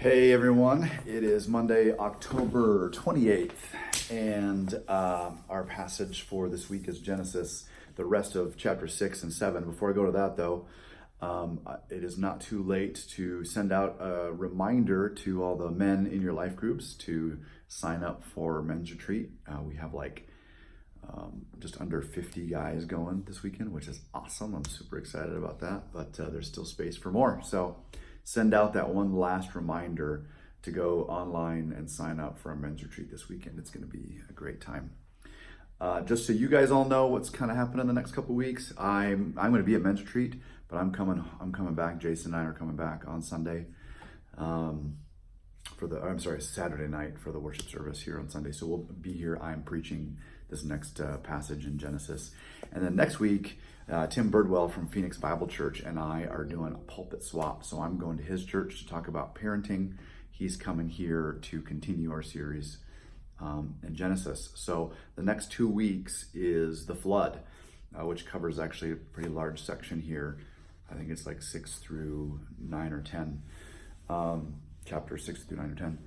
Hey everyone, it is Monday, October 28th, and our passage for this week is Genesis, the rest of chapter 6 and 7. Before I go to that though, it is not too late to send out a reminder to all the men in your life groups to sign up for men's retreat. We have just under 50 guys going this weekend, which is awesome. I'm super excited about that, but there's still space for more. So send out that one last reminder to go online and sign up for a men's retreat this weekend. It's going to be a great time. Just so you guys all know what's kind of happening in the next couple weeks, I'm going to be at men's retreat, but I'm coming back. Jason and I are coming back on Sunday Saturday night for the worship service here on Sunday. So we'll be here. I'm preaching this next passage in Genesis, and then next week, Tim Birdwell from Phoenix Bible Church and I are doing a pulpit swap. So I'm going to his church to talk about parenting. He's coming here to continue our series in Genesis. So the next 2 weeks is the flood, which covers actually a pretty large section here. I think it's like 6 through 9 or 10, chapters 6 through 9 or 10.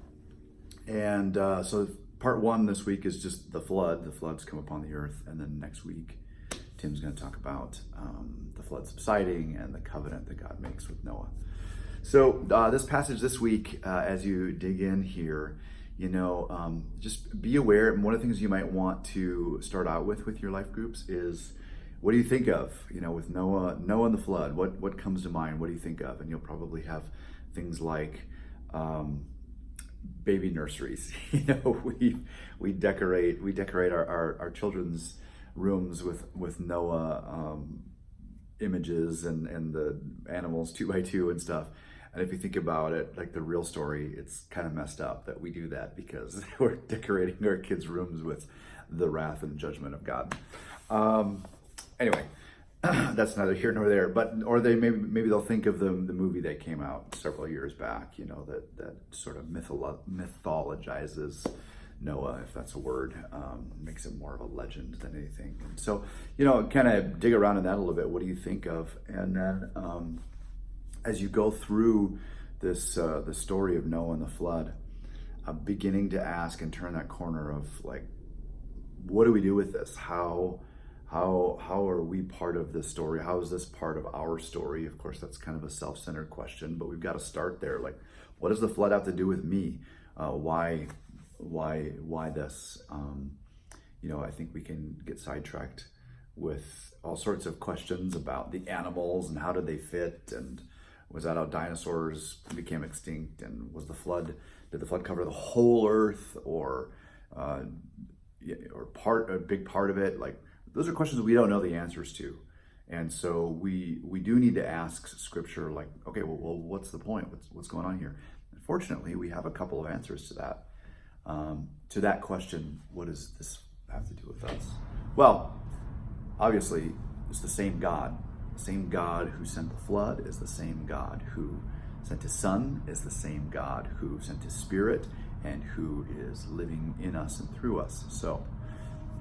And so part 1 this week is just the flood. The floods come upon the earth. And then next week, Tim's going to talk about the flood subsiding and the covenant that God makes with Noah. So this passage this week, as you dig in here, just be aware. And one of the things you might want to start out with your life groups is, what do you think of? With Noah and the flood, what comes to mind? What do you think of? And you'll probably have things like baby nurseries. We decorate our children's rooms with Noah images and the animals 2 by 2 and stuff. And if you think about it, like the real story, it's kind of messed up that we do that because we're decorating our kids' rooms with the wrath and judgment of God. Anyway, that's neither here nor there. Or they maybe they'll think of the movie that came out several years back. That sort of mythologizes Noah, if that's a word, makes it more of a legend than anything. And so, kind of dig around in that a little bit. What do you think of? And then as you go through this, the story of Noah and the flood, beginning to ask and turn that corner of what do we do with this? How are we part of this story? How is this part of our story? Of course, that's kind of a self-centered question, but we've got to start there. What does the flood have to do with me? Why this? I think we can get sidetracked with all sorts of questions about the animals and how did they fit, and was that how dinosaurs became extinct, and did the flood cover the whole earth or a big part of it? Those are questions we don't know the answers to. And so we do need to ask Scripture, okay, well, what's the point? What's going on here? Fortunately, we have a couple of answers to that. To that question, what does this have to do with us? Well, obviously, it's the same God. The same God who sent the flood is the same God who sent his Son, is the same God who sent his Spirit, and who is living in us and through us. So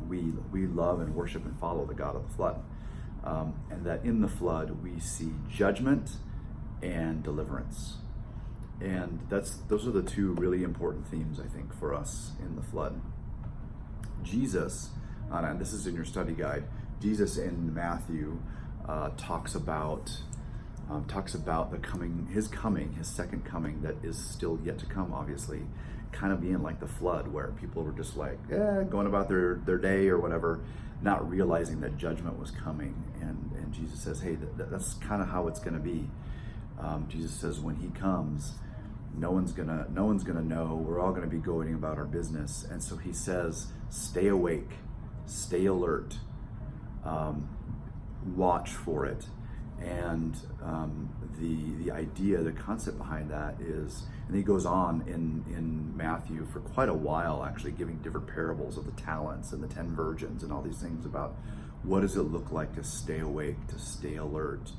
we love and worship and follow the God of the flood. And that in the flood, we see judgment and deliverance. And those are the 2 really important themes, I think, for us in the flood. Jesus, and this is in your study guide, Jesus in Matthew talks about his second coming that is still yet to come, obviously, kind of being like the flood, where people were just going about their day or whatever, not realizing that judgment was coming. And Jesus says, hey, that's kind of how it's going to be. Jesus says when he comes, no one's gonna know. We're all gonna be going about our business. And so he says, stay awake, stay alert, watch for it. And the idea, the concept behind that is, and he goes on in Matthew for quite a while, actually giving different parables of the talents and the 10 virgins and all these things about what does it look like to stay awake, to stay alert,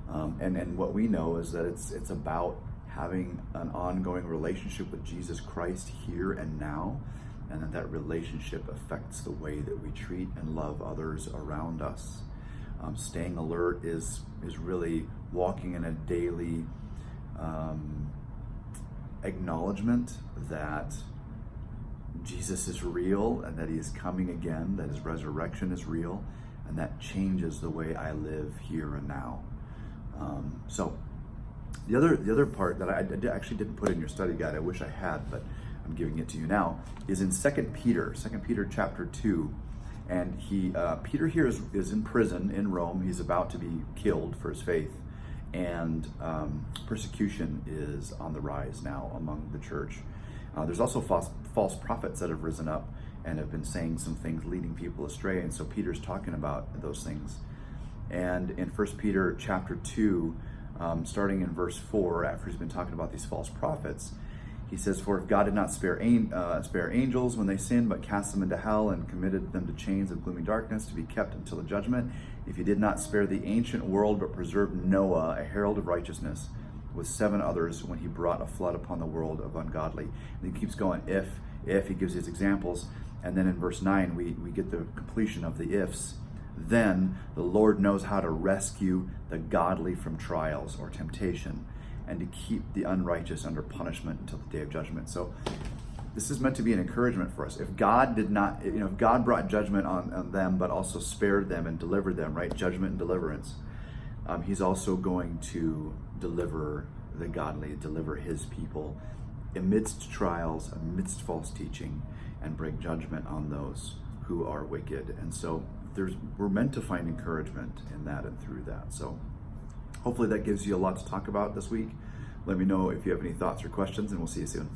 and what we know is that it's about having an ongoing relationship with Jesus Christ here and now, and that relationship affects the way that we treat and love others around us. Staying alert is really walking in a daily acknowledgement that Jesus is real and that he is coming again, that his resurrection is real, and that changes the way I live here and now. So the other part that I actually didn't put in your study guide, I wish I had, but I'm giving it to you now, is in 2 Peter chapter 2. And Peter here is in prison in Rome. He's about to be killed for his faith. And persecution is on the rise now among the church. There's also false prophets that have risen up and have been saying some things leading people astray. And so Peter's talking about those things. And in 1 Peter chapter 2, starting in verse 4, after he's been talking about these false prophets, he says, "For if God did not spare angels when they sinned, but cast them into hell and committed them to chains of gloomy darkness to be kept until the judgment, if he did not spare the ancient world, but preserved Noah, a herald of righteousness, with 7 others when he brought a flood upon the world of ungodly." And he keeps going, if, he gives his examples. And then in verse 9, we get the completion of the ifs. "Then the Lord knows how to rescue the godly from trials or temptation, and to keep the unrighteous under punishment until the day of judgment." So this is meant to be an encouragement for us. If God did not, if God brought judgment on them, but also spared them and delivered them, right? Judgment and deliverance. He's also going to deliver the godly, deliver his people amidst trials, amidst false teaching, and bring judgment on those who are wicked. And so we're meant to find encouragement in that and through that. So hopefully that gives you a lot to talk about this week. Let me know if you have any thoughts or questions, and we'll see you soon.